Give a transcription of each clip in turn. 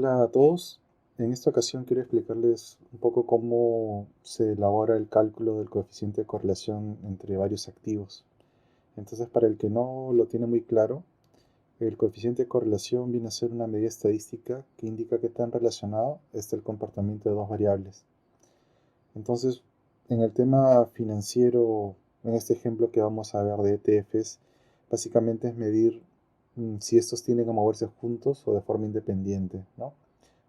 Hola a todos. En esta ocasión quiero explicarles un poco cómo se elabora el cálculo del coeficiente de correlación entre varios activos. Entonces, para el que no lo tiene muy claro, el coeficiente de correlación viene a ser una medida estadística que indica qué tan relacionado está el comportamiento de dos variables. Entonces, en el tema financiero, en este ejemplo que vamos a ver de ETFs, básicamente es medir si estos tienden a moverse juntos o de forma independiente, ¿no?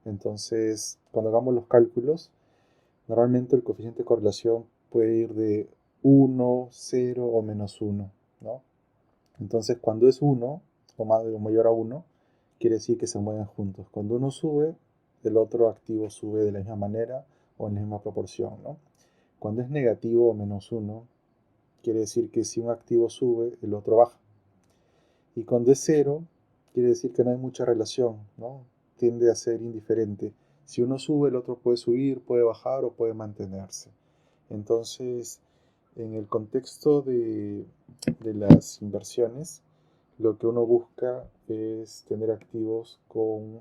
Entonces, cuando hagamos los cálculos, normalmente el coeficiente de correlación puede ir de 1, 0 o -1, ¿no? Entonces, cuando es 1 o mayor a 1, quiere decir que se mueven juntos. Cuando uno sube, el otro activo sube de la misma manera o en la misma proporción, ¿no? Cuando es negativo o -1, quiere decir que si un activo sube, el otro baja. Y cuando es 0, quiere decir que no hay mucha relación, ¿no? Tiende a ser indiferente. Si uno sube, el otro puede subir, puede bajar o puede mantenerse. Entonces, en el contexto de las inversiones, lo que uno busca es tener activos con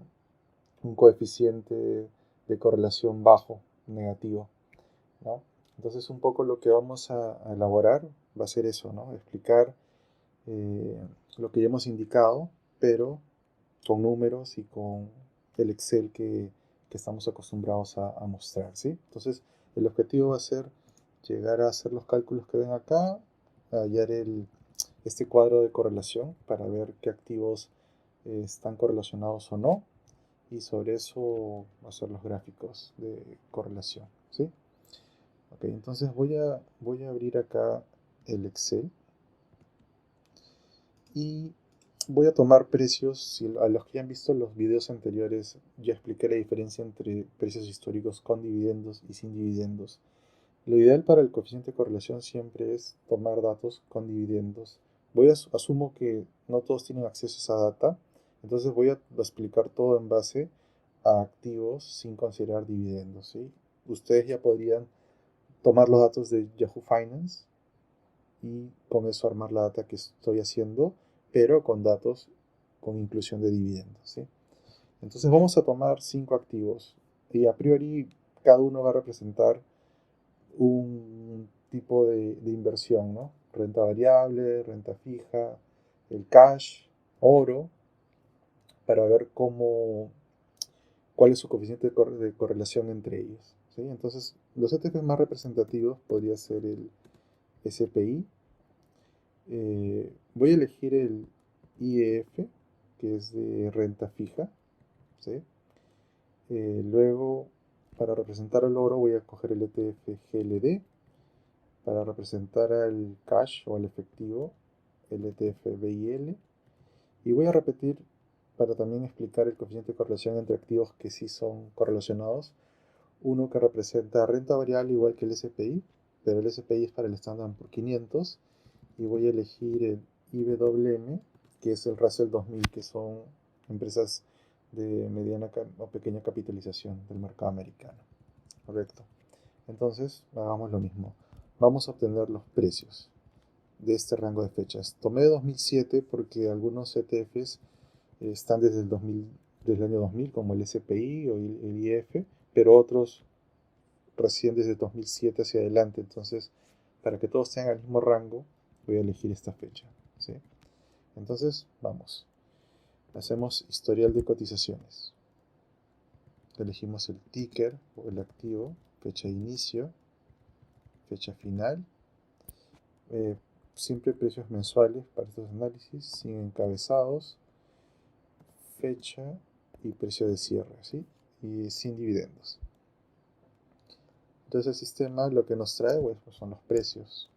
un coeficiente de correlación bajo, negativo, ¿no? Entonces, un poco lo que vamos a elaborar va a ser eso, ¿no? Explicar eh, lo que ya hemos indicado, pero con números y con el Excel que estamos acostumbrados a mostrar, ¿sí? Entonces, el objetivo va a ser llegar a hacer los cálculos que ven acá, a hallar este cuadro de correlación para ver qué activos están correlacionados o no, y sobre eso hacer los gráficos de correlación, ¿sí? Ok, entonces voy a abrir acá el Excel y voy a tomar precios. A los que ya han visto los videos anteriores, ya expliqué la diferencia entre precios históricos con dividendos y sin dividendos. Lo ideal para el coeficiente de correlación siempre es tomar datos con dividendos. Asumo que no todos tienen acceso a esa data, entonces voy a explicar todo en base a activos sin considerar dividendos, ¿sí? Ustedes ya podrían tomar los datos de Yahoo Finance y con eso armar la data que estoy haciendo, pero con datos con inclusión de dividendos, ¿sí? Entonces vamos a tomar 5 activos y a priori cada uno va a representar un tipo de inversión, ¿no? Renta variable, renta fija, el cash, oro, para ver cuál es su coeficiente de correlación entre ellos, ¿sí? Entonces, los ETFs más representativos podría ser el SPI. Voy a elegir el IEF, que es de renta fija, ¿sí? Luego, para representar el oro, voy a escoger el ETF GLD. Para representar al cash o al efectivo, el ETF BIL. Y voy a repetir para también explicar el coeficiente de correlación entre activos que sí son correlacionados. Uno que representa renta variable igual que el SPI, pero el SPI es para el Standard por 500. Y voy a elegir el IWM, que es el Russell 2000, que son empresas de mediana o pequeña capitalización del mercado americano. Correcto. Entonces, hagamos lo mismo. Vamos a obtener los precios de este rango de fechas. Tomé 2007 porque algunos ETFs están desde el año 2000, como el SPI o el IF, pero otros recién desde 2007 hacia adelante. Entonces, para que todos tengan el mismo rango, voy a elegir esta fecha, ¿sí? Entonces, vamos. Hacemos historial de cotizaciones. Elegimos el ticker o el activo, fecha de inicio, fecha final. Eh, Siempre precios mensuales para estos análisis, sin encabezados, fecha y precio de cierre, ¿sí? Y sin dividendos. Entonces el sistema lo que nos trae pues, son los precios.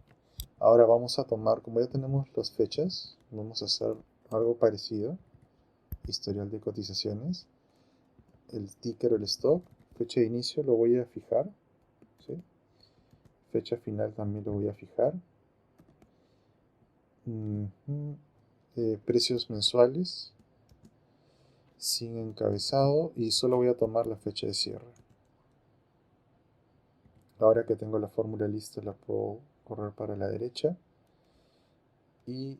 Ahora vamos a tomar, como ya tenemos las fechas, vamos a hacer algo parecido. Historial de cotizaciones, el ticker o el stock, fecha de inicio lo voy a fijar, ¿sí? Fecha final también lo voy a fijar. Precios mensuales, sin encabezado, y solo voy a tomar la fecha de cierre. Ahora que tengo la fórmula lista, la puedo correr para la derecha y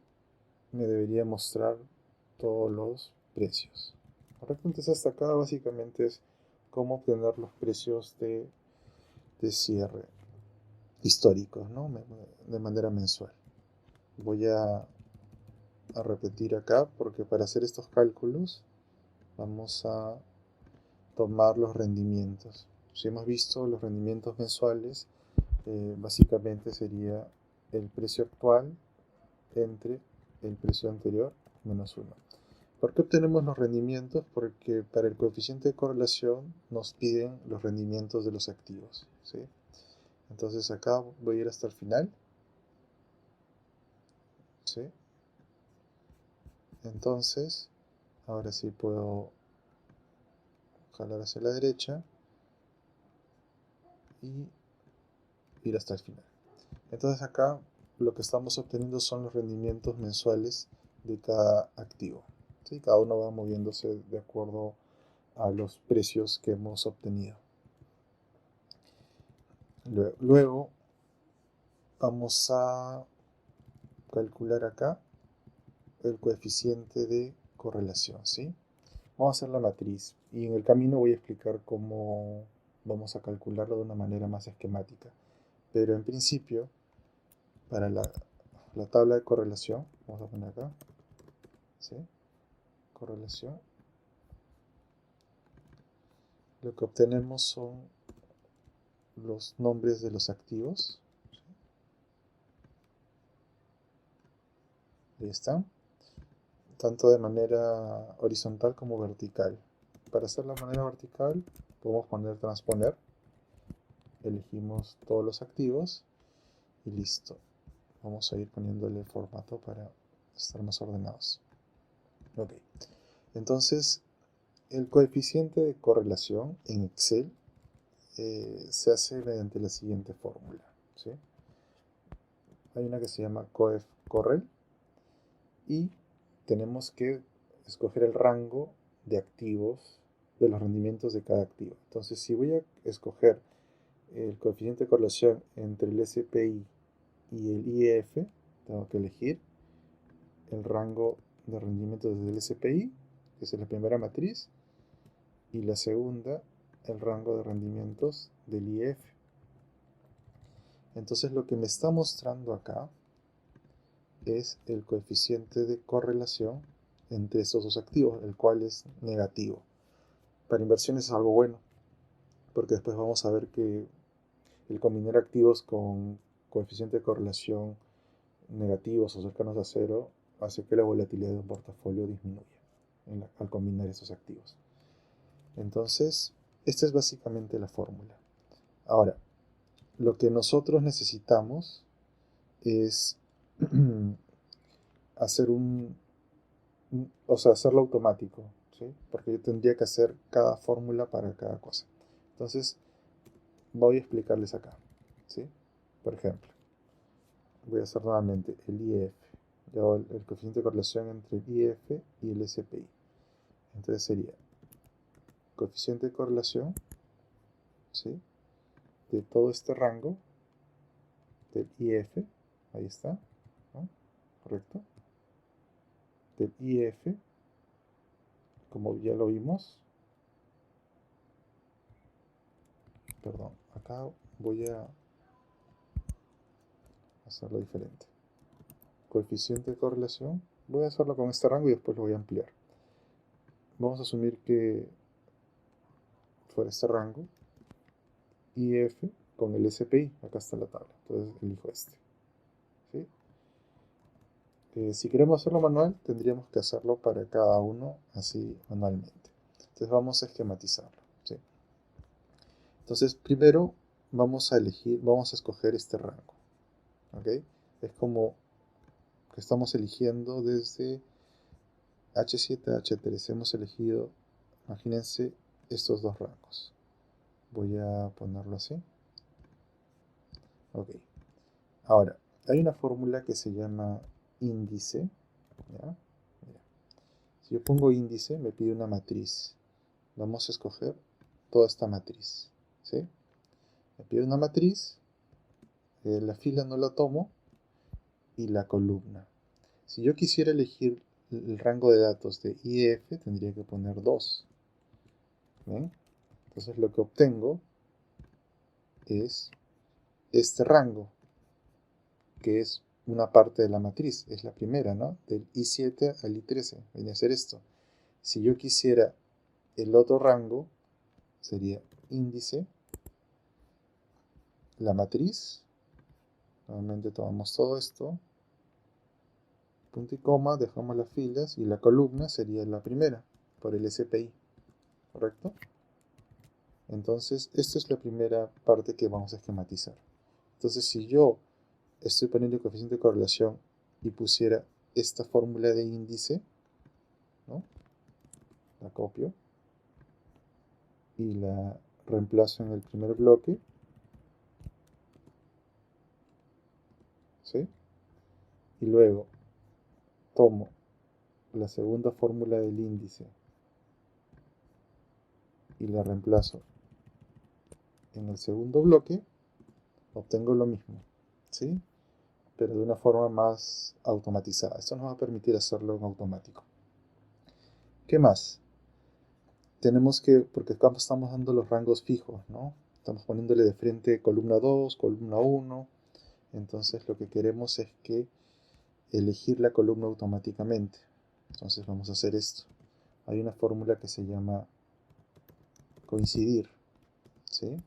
me debería mostrar todos los precios. ¿correcto? Entonces hasta acá básicamente es cómo obtener los precios de cierre históricos, ¿no? De manera mensual. Voy a repetir acá porque para hacer estos cálculos vamos a tomar los rendimientos. Si hemos visto los rendimientos mensuales, básicamente sería el precio actual entre el precio anterior menos 1. ¿Por qué obtenemos los rendimientos? Porque para el coeficiente de correlación nos piden los rendimientos de los activos, ¿sí? Entonces acá voy a ir hasta el final, ¿sí? Entonces, ahora sí puedo jalar hacia la derecha y ir hasta el final. Entonces acá lo que estamos obteniendo son los rendimientos mensuales de cada activo, ¿sí? Cada uno va moviéndose de acuerdo a los precios que hemos obtenido. Luego vamos a calcular acá el coeficiente de correlación, ¿sí? Vamos a hacer la matriz y en el camino voy a explicar cómo vamos a calcularlo de una manera más esquemática. Pero en principio, para la tabla de correlación, vamos a poner acá, ¿sí? Correlación. Lo que obtenemos son los nombres de los activos. Ahí están. Tanto de manera horizontal como vertical. Para hacer la manera vertical, podemos poner transponer. Elegimos todos los activos y listo. Vamos a ir poniéndole el formato para estar más ordenados. Ok. Entonces, el coeficiente de correlación en Excel se hace mediante la siguiente fórmula, ¿sí? Hay una que se llama coef_correl y tenemos que escoger el rango de activos, de los rendimientos de cada activo. Entonces, si voy a escoger el coeficiente de correlación entre el SPI y el IEF, tengo que elegir el rango de rendimiento desde el SPI, que es la primera matriz, y la segunda, el rango de rendimientos del IEF. Entonces lo que me está mostrando acá es el coeficiente de correlación entre estos dos activos, el cual es negativo. Para inversiones es algo bueno, porque después vamos a ver que el combinar activos con coeficiente de correlación negativos o cercanos a cero hace que la volatilidad de un portafolio disminuya al combinar esos activos. Entonces, esta es básicamente la fórmula. Ahora, lo que nosotros necesitamos es hacer hacerlo automático, ¿sí? Porque yo tendría que hacer cada fórmula para cada cosa. Entonces, voy a explicarles acá, ¿sí? Por ejemplo, voy a hacer nuevamente el IEF. Le hago el coeficiente de correlación entre el IEF y el SPI. Entonces sería coeficiente de correlación, ¿sí? De todo este rango del IF, ahí está, ¿no? Correcto. Del IF, como ya lo vimos, perdón, acá voy a hacerlo diferente. Coeficiente de correlación, voy a hacerlo con este rango y después lo voy a ampliar. Vamos a asumir que fuera este rango, IF con el SPI, acá está la tabla, entonces elijo este, ¿sí? Si queremos hacerlo manual, tendríamos que hacerlo para cada uno así manualmente. Entonces vamos a esquematizarlo, ¿sí? Entonces primero vamos a escoger este rango, ¿ok? Es como que estamos eligiendo desde H7 a H3. Hemos elegido, imagínense, estos dos rangos. Voy a ponerlo así. Ok. Ahora, hay una fórmula que se llama índice, ¿ya? Mira. Si yo pongo índice, me pide una matriz. Vamos a escoger toda esta matriz, ¿sí? Me pide una matriz, la fila no la tomo, y la columna. Si yo quisiera elegir el rango de datos de IF tendría que poner 2. ¿Ven? Entonces lo que obtengo es este rango, que es una parte de la matriz, es la primera, ¿no? Del I7 al I13, viene a ser esto. Si yo quisiera el otro rango, sería índice, la matriz, nuevamente tomamos todo esto, punto y coma, dejamos las filas y la columna sería la primera, por el SPI, ¿correcto? Entonces, esta es la primera parte que vamos a esquematizar. Entonces, si yo estoy poniendo el coeficiente de correlación y pusiera esta fórmula de índice, ¿no? La copio y la reemplazo en el primer bloque, ¿sí? Y luego tomo la segunda fórmula del índice y la reemplazo en el segundo bloque, obtengo lo mismo, ¿sí? Pero de una forma más automatizada. Esto nos va a permitir hacerlo en automático. ¿Qué más? Tenemos que, porque acá estamos dando los rangos fijos, ¿no? Estamos poniéndole de frente columna 2, columna 1. Entonces lo que queremos es que elegir la columna automáticamente. Entonces vamos a hacer esto. Hay una fórmula que se llama coincidir, ¿sí?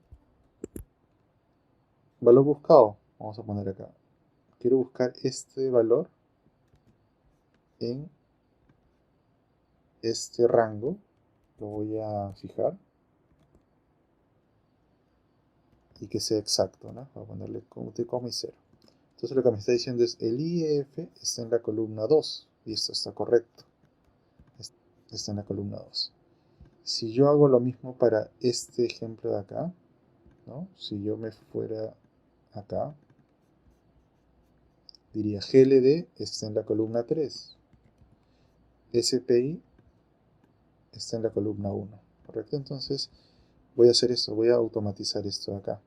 Valor buscado, vamos a poner acá. Quiero buscar este valor en este rango. Lo voy a fijar. Y que sea exacto, ¿no? Voy a ponerle coma y 0. Entonces lo que me está diciendo es el IF está en la columna 2. Y esto está correcto. Está en la columna 2. Si yo hago lo mismo para este ejemplo de acá, ¿no? Si yo me fuera acá, diría GLD está en la columna 3. SPI está en la columna 1. ¿Correcto? Entonces voy a hacer esto, voy a automatizar esto de acá.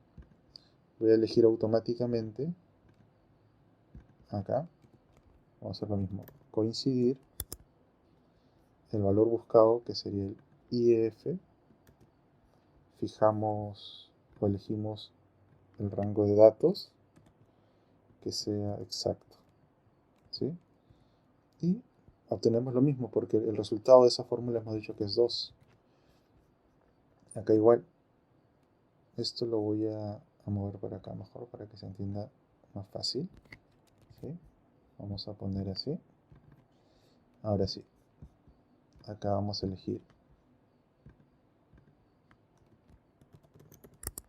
Voy a elegir automáticamente acá. Vamos a hacer lo mismo. Coincidir. El valor buscado, que sería el IF. Fijamos o elegimos el rango de datos que sea exacto, ¿sí? Y obtenemos lo mismo porque el resultado de esa fórmula hemos dicho que es 2. Acá igual, esto lo voy a mover para acá mejor para que se entienda más fácil, ¿sí? Vamos a poner así. Ahora sí, acá vamos a elegir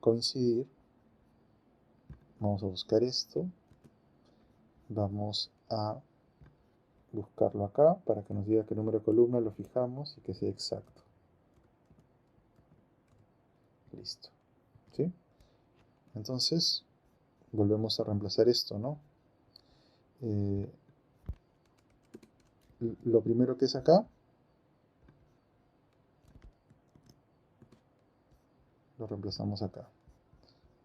coincidir. Vamos a buscar esto. Vamos a buscarlo acá para que nos diga qué número de columna, lo fijamos y que sea exacto. Listo. ¿Sí? Entonces, volvemos a reemplazar esto, ¿no? Lo primero que es acá, lo reemplazamos acá.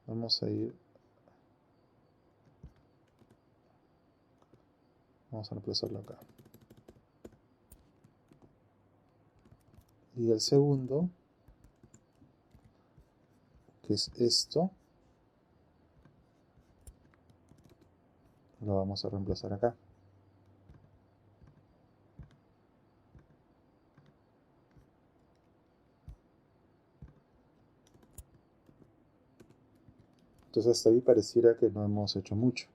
Vamos a reemplazarlo acá. Y el segundo, que es esto, lo vamos a reemplazar acá. Entonces hasta ahí pareciera que no hemos hecho mucho.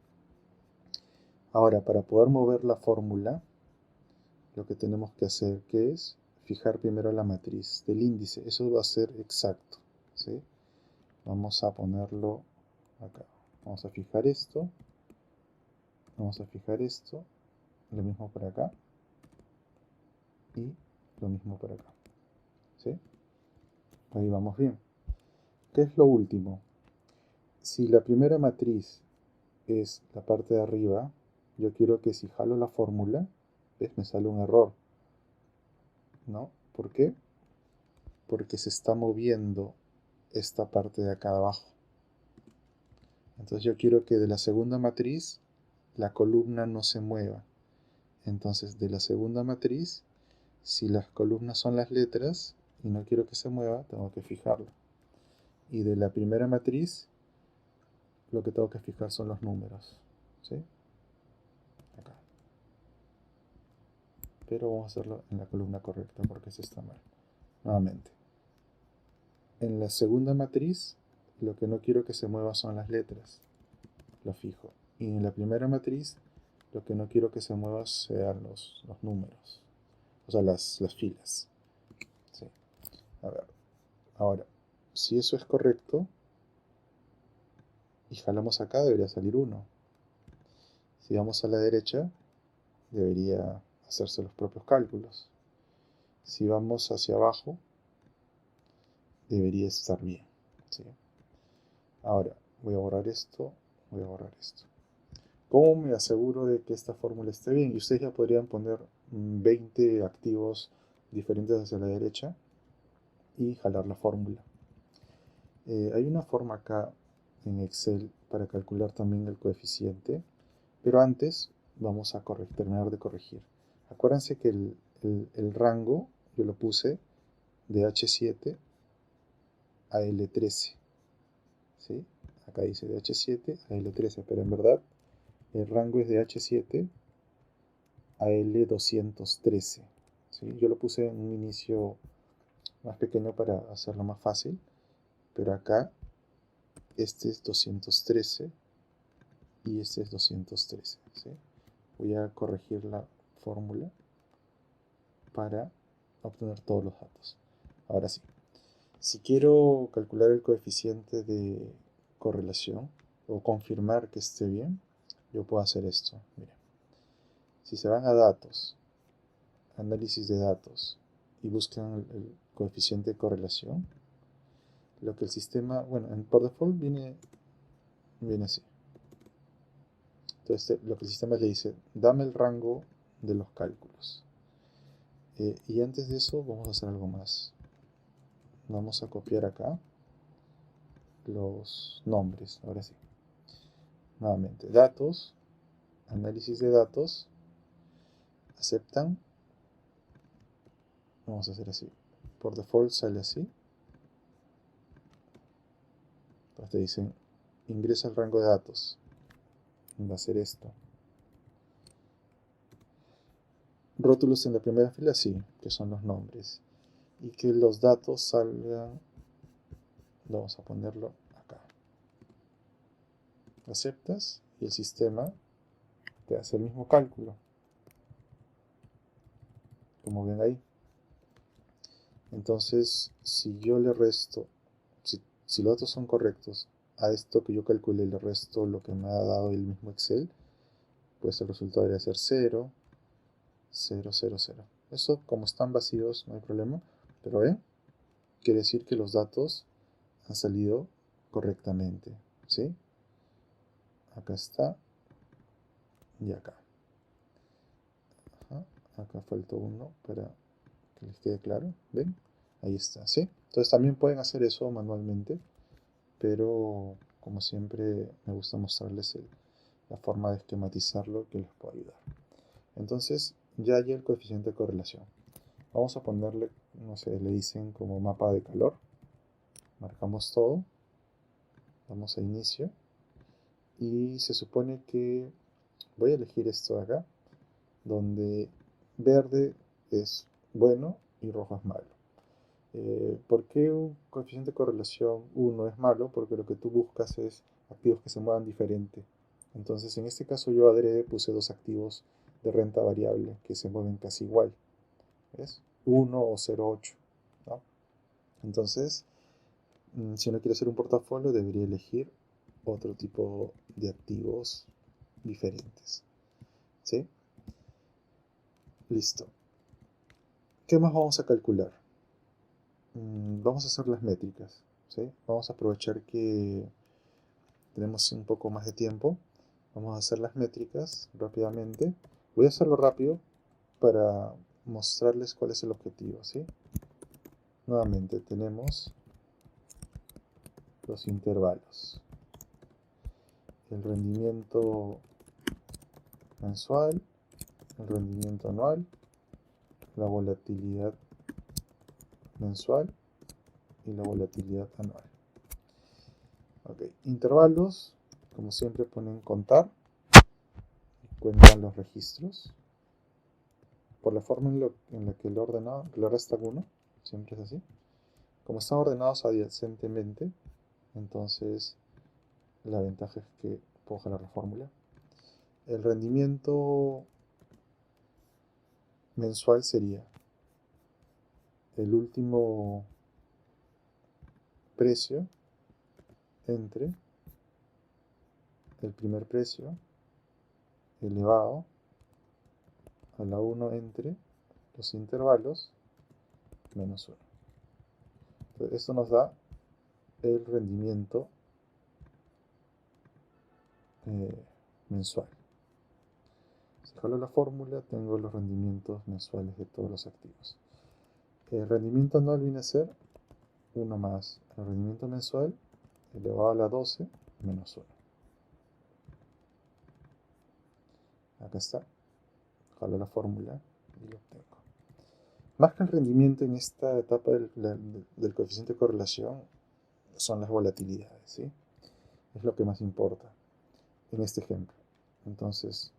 Ahora, para poder mover la fórmula, lo que tenemos que hacer, que es fijar primero la matriz del índice. Eso va a ser exacto, ¿sí? Vamos a ponerlo acá. Vamos a fijar esto. Vamos a fijar esto. Lo mismo por acá. Y lo mismo por acá. ¿Sí? Ahí vamos bien. ¿Qué es lo último? Si la primera matriz es la parte de arriba, yo quiero que si jalo la fórmula, ¿ves? Me sale un error, ¿no? ¿Por qué? Porque se está moviendo esta parte de acá abajo. Entonces yo quiero que de la segunda matriz la columna no se mueva. Entonces de la segunda matriz, si las columnas son las letras y no quiero que se mueva, tengo que fijarlo. Y de la primera matriz, lo que tengo que fijar son los números, ¿sí? Acá. Pero vamos a hacerlo en la columna correcta porque eso está mal. Nuevamente. En la segunda matriz, lo que no quiero que se mueva son las letras. Lo fijo. Y en la primera matriz, lo que no quiero que se mueva sean los números. O sea, las filas. ¿Sí? A ver. Ahora, si eso es correcto, y jalamos acá, debería salir 1. Si vamos a la derecha, debería hacerse los propios cálculos. Si vamos hacia abajo, debería estar bien, ¿sí? Ahora, voy a borrar esto, voy a borrar esto. ¿Cómo me aseguro de que esta fórmula esté bien? Y ustedes ya podrían poner 20 activos diferentes hacia la derecha y jalar la fórmula. Hay una forma acá en Excel para calcular también el coeficiente, pero antes vamos a terminar de corregir. Acuérdense que el rango yo lo puse de H7 a L13, ¿sí? Acá dice de H7 a L13, pero en verdad el rango es de H7 a L213, ¿sí? Yo lo puse en un inicio más pequeño para hacerlo más fácil, pero acá este es 213 y este es 213, ¿sí? Voy a corregir la fórmula para obtener todos los datos. Ahora sí, si quiero calcular el coeficiente de correlación o confirmar que esté bien, yo puedo hacer esto. Miren, si se van a datos, análisis de datos y buscan el coeficiente de correlación, lo que el sistema, bueno, por default viene así. Entonces lo que el sistema le dice, dame el rango de los cálculos. Y antes de eso vamos a hacer algo más. Vamos a copiar acá los nombres, ahora sí. Nuevamente, datos, análisis de datos, aceptan. Vamos a hacer así. Por default sale así. Entonces te dicen, ingresa el rango de datos. Va a ser esto. Rótulos en la primera fila, sí, que son los nombres. Y que los datos salgan, vamos a ponerlo acá. Aceptas y el sistema te hace el mismo cálculo. Como ven ahí. Entonces, si yo le resto, si los datos son correctos, a esto que yo calculé le resto lo que me ha dado el mismo Excel, pues el resultado debería ser 0, 0, 0, 0. Eso, como están vacíos, no hay problema. Pero ven, quiere decir que los datos han salido correctamente, ¿sí? Acá está y acá. Ajá. Acá faltó uno para que les quede claro. ¿Ven? Ahí está, ¿sí? Entonces también pueden hacer eso manualmente, pero como siempre me gusta mostrarles la forma de esquematizarlo que les puede ayudar. Entonces ya hay el coeficiente de correlación. Vamos a ponerle, no sé, le dicen como mapa de calor. Marcamos todo. Vamos a inicio. Y se supone que voy a elegir esto de acá, donde verde es bueno y rojo es malo. ¿Por qué un coeficiente de correlación 1 es malo? Porque lo que tú buscas es activos que se muevan diferente. Entonces, en este caso yo adrede puse dos activos de renta variable que se mueven casi igual. ¿Ves? 1 o 0,8, ¿no? Entonces, si uno quiere hacer un portafolio, debería elegir otro tipo de activos diferentes. ¿Sí? Listo. ¿Qué más vamos a calcular? Vamos a hacer las métricas, ¿sí? Vamos a aprovechar que tenemos un poco más de tiempo. Vamos a hacer las métricas rápidamente. Voy a hacerlo rápido para mostrarles cuál es el objetivo, ¿sí? Nuevamente tenemos los intervalos. El rendimiento mensual el rendimiento anual, la volatilidad mensual y la volatilidad anual. Ok, intervalos, como siempre ponen contar, cuentan los registros. Por la forma en la que lo ordenado, le resta 1, siempre es así. Como están ordenados adyacentemente, entonces la ventaja es que puedo jalar la fórmula. El rendimiento mensual sería el último precio entre el primer precio elevado a la 1 entre los intervalos menos 1. Entonces, esto nos da el rendimiento mensual. Si jalo la fórmula, tengo los rendimientos mensuales de todos los activos. El rendimiento anual viene a ser 1 más el rendimiento mensual elevado a la 12 menos 1. Acá está. Jalo la fórmula y lo obtengo. Más que el rendimiento en esta etapa del coeficiente de correlación, son las volatilidades, ¿sí? Es lo que más importa en este ejemplo. Entonces,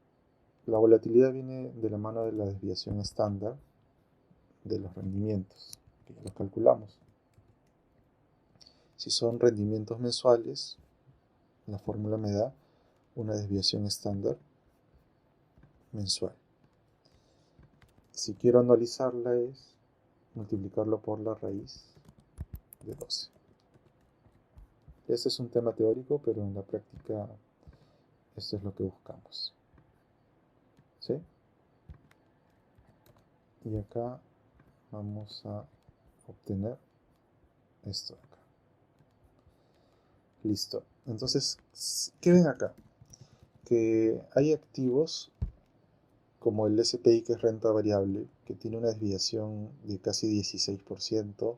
la volatilidad viene de la mano de la desviación estándar de los rendimientos, que ya los calculamos. Si son rendimientos mensuales, la fórmula me da una desviación estándar mensual. Si quiero anualizarla es multiplicarlo por la raíz de 12. Este es un tema teórico, pero en la práctica esto es lo que buscamos. ¿Sí? Y acá vamos a obtener esto de acá. Listo. Entonces, ¿qué ven acá? Que hay activos como el SPI, que es renta variable, que tiene una desviación de casi 16%.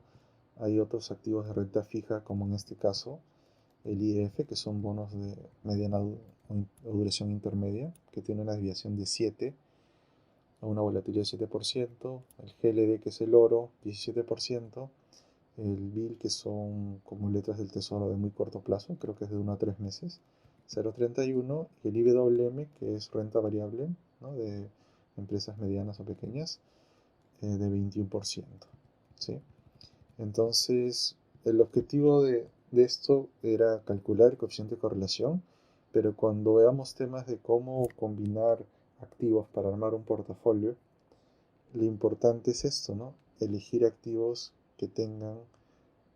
Hay otros activos de renta fija, como en este caso el IEF, que son bonos de mediana o duración intermedia, que tiene una desviación de 7, a una volatilidad de 7%. El GLD, que es el oro, 17%. El BIL, que son como letras del tesoro de muy corto plazo, creo que es de 1 a 3 meses, 0,31. Y el IWM, que es renta variable, ¿no?, de empresas medianas o pequeñas, de 21%. ¿Sí? Entonces, el objetivo de esto era calcular el coeficiente de correlación, pero cuando veamos temas de cómo combinar activos para armar un portafolio, lo importante es esto, ¿no? Elegir activos que tengan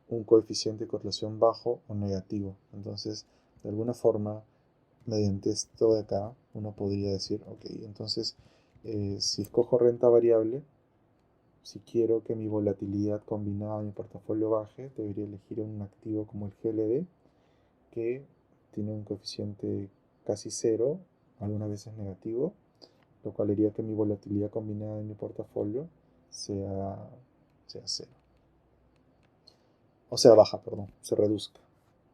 un coeficiente de correlación bajo o negativo. Entonces, de alguna forma, mediante esto de acá, uno podría decir, ok, entonces, si escojo renta variable, si quiero que mi volatilidad combinada en mi portafolio baje, debería elegir un activo como el GLD, que tiene un coeficiente casi cero, algunas veces negativo, lo cual haría que mi volatilidad combinada en mi portafolio sea cero. O sea, baja, perdón, se reduzca.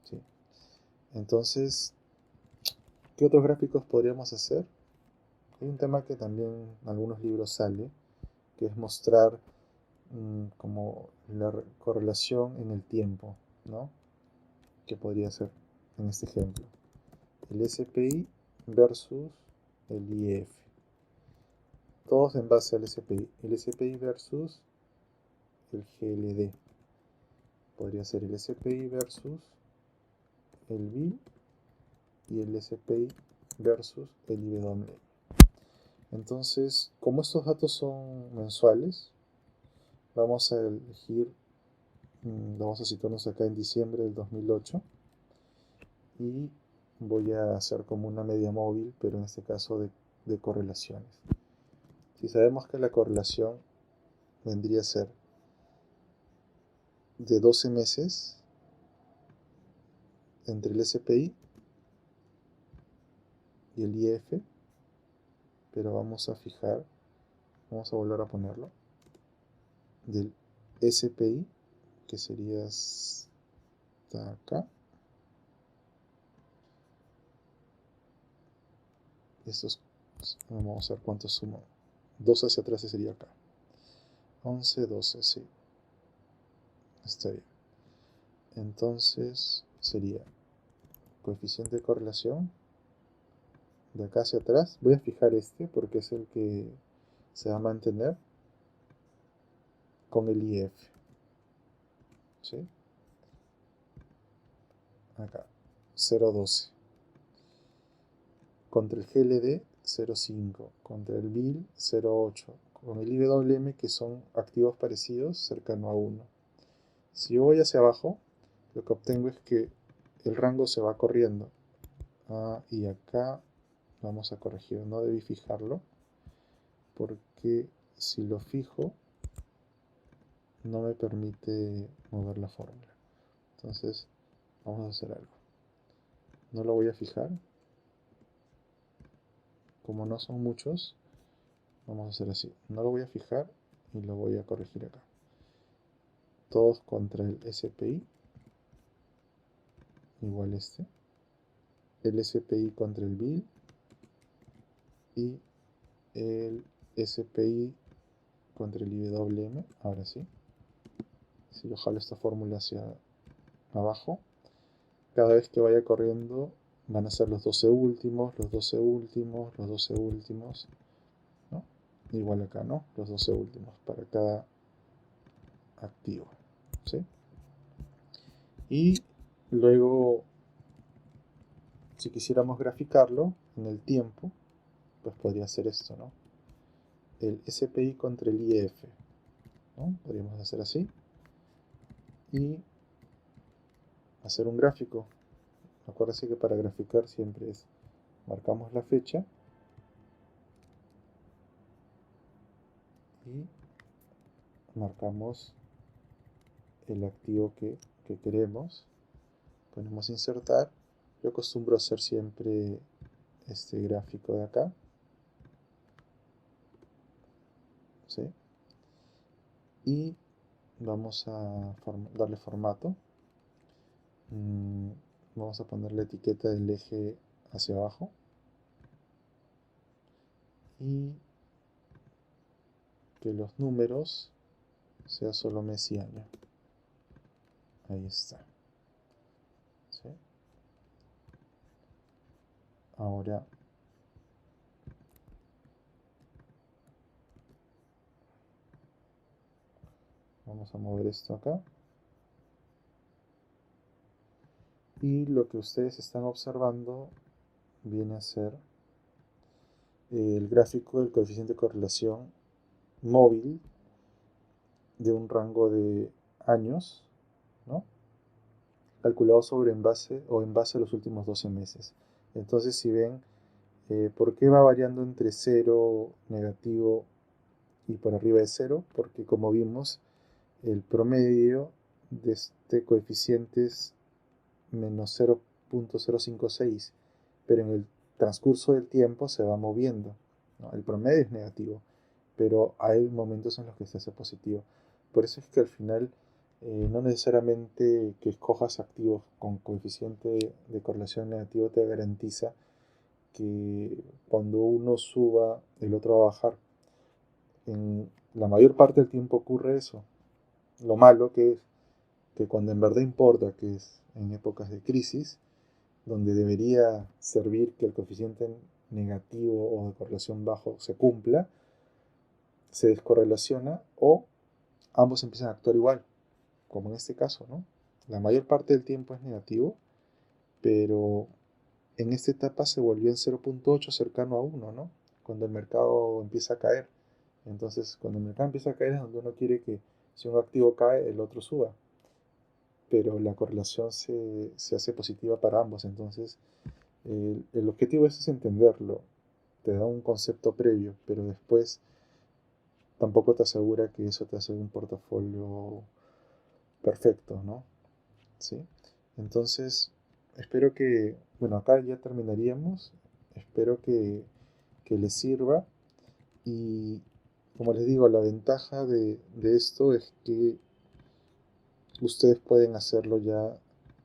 ¿Sí? Entonces, ¿qué otros gráficos podríamos hacer? Hay un tema que también en algunos libros sale, que es mostrar como la correlación en el tiempo, ¿no? Que podría ser en este ejemplo el SPI versus el IEF. Todos en base al SPI. El SPI versus el GLD. Podría ser el SPI versus el BIL y el SPI versus el IWM. Entonces, como estos datos son mensuales, vamos a elegir, vamos a situarnos acá en diciembre del 2008 y voy a hacer como una media móvil, pero en este caso de correlaciones. Si sabemos que la correlación vendría a ser de 12 meses entre el SPI y el IF, pero vamos a fijar, vamos a volver a ponerlo, del SPI, que sería hasta acá. Estos, vamos a ver cuánto suma. 2 hacia atrás sería acá. 11, 12, sí. Está bien. Entonces sería coeficiente de correlación de acá hacia atrás. Voy a fijar este porque es el que se va a mantener con el IF. ¿Sí? Acá. 0,12. Contra el GLD 0,5. Contra el BIL 0,8. Con el IWM, que son activos parecidos, cercano a 1. Si yo voy hacia abajo, lo que obtengo es que el rango se va corriendo. Y acá vamos a corregir, no debí fijarlo, porque si lo fijo, no me permite mover la fórmula. Entonces, vamos a hacer algo. No lo voy a fijar. Como no son muchos, vamos a hacer así. No lo voy a fijar y lo voy a corregir acá. Todos contra el SPI, igual este. El SPI contra el BIL y el SPI contra el IWM. Ahora sí. Si yo jalo esta fórmula hacia abajo, cada vez que vaya corriendo van a ser los 12 últimos, los 12 últimos, los 12 últimos, ¿no? Igual acá, ¿no? Los 12 últimos para cada activo, ¿sí? Y luego, si quisiéramos graficarlo en el tiempo, pues podría ser esto, ¿no? El SPI contra el IF, ¿no? Podríamos hacer así y hacer un gráfico. Acuérdense que para graficar siempre es, marcamos la fecha y marcamos el activo que queremos, ponemos insertar. Yo acostumbro hacer siempre este gráfico de acá, ¿sí? Y vamos a darle formato. Vamos a poner la etiqueta del eje hacia abajo y que los números sea solo mes y año. Ahí está. ¿Sí? Ahora vamos a mover esto acá. Y lo que ustedes están observando viene a ser el gráfico del coeficiente de correlación móvil de un rango de años, ¿no? Calculado sobre en base a los últimos 12 meses. Entonces, si ven, ¿por qué va variando entre 0, negativo y por arriba de 0? Porque como vimos, el promedio de este coeficiente es menos 0,056, pero en el transcurso del tiempo se va moviendo, ¿no? El promedio es negativo, pero hay momentos en los que se hace positivo. Por eso es que al final no necesariamente que escojas activos con coeficiente de correlación negativo te garantiza que cuando uno suba, el otro va a bajar. En la mayor parte del tiempo ocurre eso. Lo malo que es que cuando en verdad importa, que es en épocas de crisis, donde debería servir que el coeficiente negativo o de correlación bajo se cumpla, se descorrelaciona o ambos empiezan a actuar igual, como en este caso, ¿no? La mayor parte del tiempo es negativo, pero en esta etapa se volvió en 0,8 cercano a 1, ¿no? Cuando el mercado empieza a caer. Entonces, cuando el mercado empieza a caer es donde uno quiere que si un activo cae, el otro suba. Pero la correlación se hace positiva para ambos. Entonces, el objetivo es entenderlo. Te da un concepto previo, pero después tampoco te asegura que eso te hace un portafolio perfecto, ¿no? ¿Sí? Entonces, espero que, bueno, acá ya terminaríamos. Espero que les sirva. Y como les digo, la ventaja de esto es que ustedes pueden hacerlo ya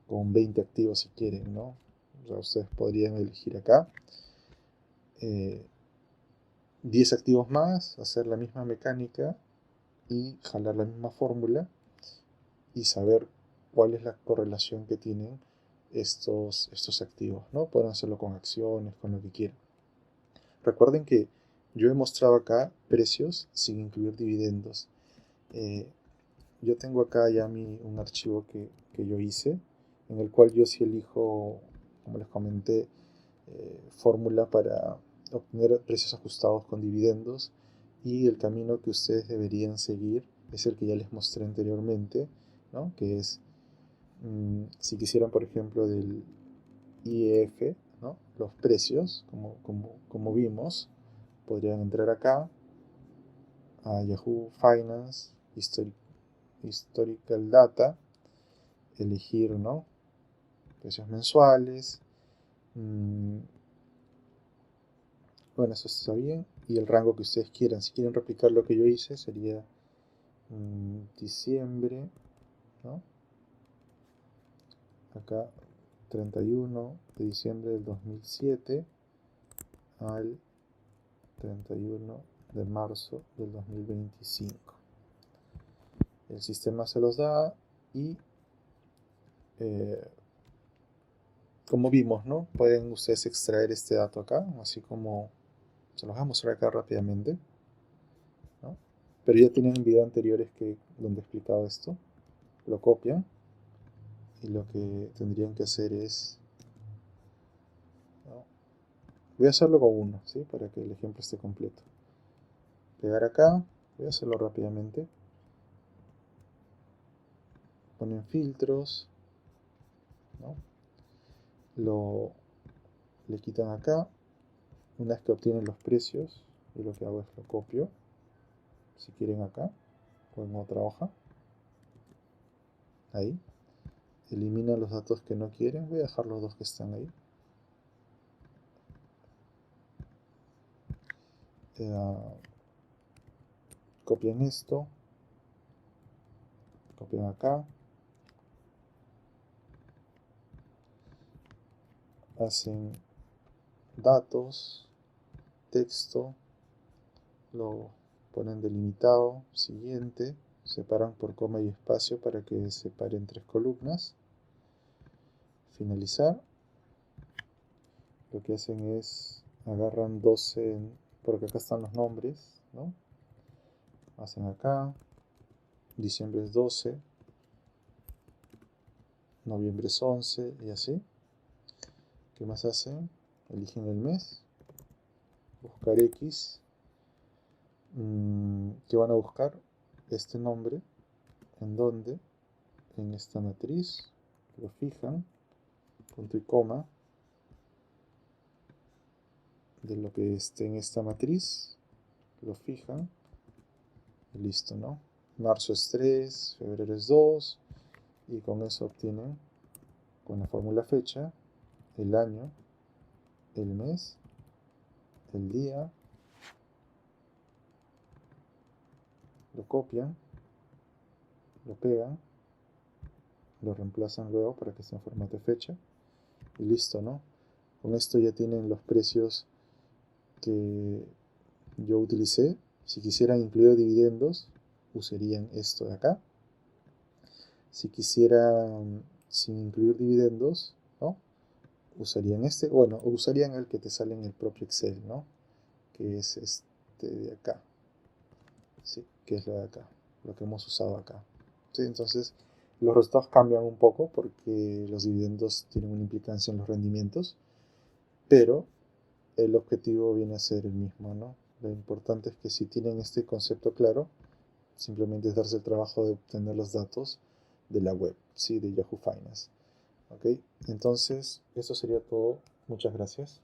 con 20 activos si quieren, ¿no? O sea, ustedes podrían elegir acá 10 activos más, hacer la misma mecánica y jalar la misma fórmula y saber cuál es la correlación que tienen estos activos, ¿no? Pueden hacerlo con acciones, con lo que quieran. Recuerden que yo he mostrado acá precios sin incluir dividendos. Yo tengo acá ya un archivo que yo hice, en el cual yo sí elijo, como les comenté, fórmula para obtener precios ajustados con dividendos, y el camino que ustedes deberían seguir es el que ya les mostré anteriormente, ¿no? Que es, si quisieran, por ejemplo, del IEF, ¿no? Los precios, como vimos, podrían entrar acá a Yahoo Finance, Historical Data, elegir, ¿no? Precios mensuales. Bueno, eso está bien. Y el rango que ustedes quieran. Si quieren replicar lo que yo hice, sería diciembre, ¿no? Acá 31 de diciembre del 2007 al 31 de marzo del 2025. El sistema se los da y como vimos, ¿no? Pueden ustedes extraer este dato acá, así como se los voy a mostrar acá rápidamente, ¿no? Pero ya tienen videos anteriores donde he explicado esto. Lo copian y lo que tendrían que hacer es, ¿no? Voy a hacerlo con uno, ¿sí? Para que el ejemplo esté completo. Pegar acá, voy a hacerlo rápidamente. Ponen filtros, ¿no? Le quitan acá. Una vez que obtienen los precios, yo lo que hago es lo copio. Si quieren acá, o en otra hoja. Ahí. Eliminan los datos que no quieren. Voy a dejar los dos que están ahí. Copian esto. Copian acá. Hacen datos, texto, lo ponen delimitado, siguiente, separan por coma y espacio para que separen 3 columnas, finalizar. Lo que hacen es agarran 12, porque acá están los nombres, ¿no? Hacen acá, diciembre es 12, noviembre es 11 y así. ¿Qué más hacen? Eligen el mes, buscar X. ¿Qué van a buscar? Este nombre. ¿En dónde? En esta matriz. Lo fijan. Punto y coma. De lo que esté en esta matriz. Lo fijan. Y listo, ¿no? Marzo es 3, febrero es 2. Y con eso obtienen, con la fórmula fecha, el año, el mes, el día. Lo copian, lo pegan, lo reemplazan luego para que esté en formato de fecha y listo, ¿no? Con esto ya tienen los precios que yo utilicé. Si quisieran incluir dividendos, usarían esto de acá. Si quisieran sin incluir dividendos, ¿no? Usarían este, bueno, o usarían el que te sale en el propio Excel, ¿no? Que es este de acá, ¿sí? Que es lo de acá, lo que hemos usado acá. ¿Sí? Entonces, los resultados cambian un poco porque los dividendos tienen una implicancia en los rendimientos, pero el objetivo viene a ser el mismo, ¿no? Lo importante es que si tienen este concepto claro, simplemente es darse el trabajo de obtener los datos de la web, ¿sí? De Yahoo Finance. ¿Ok? Entonces, eso sería todo. Muchas gracias.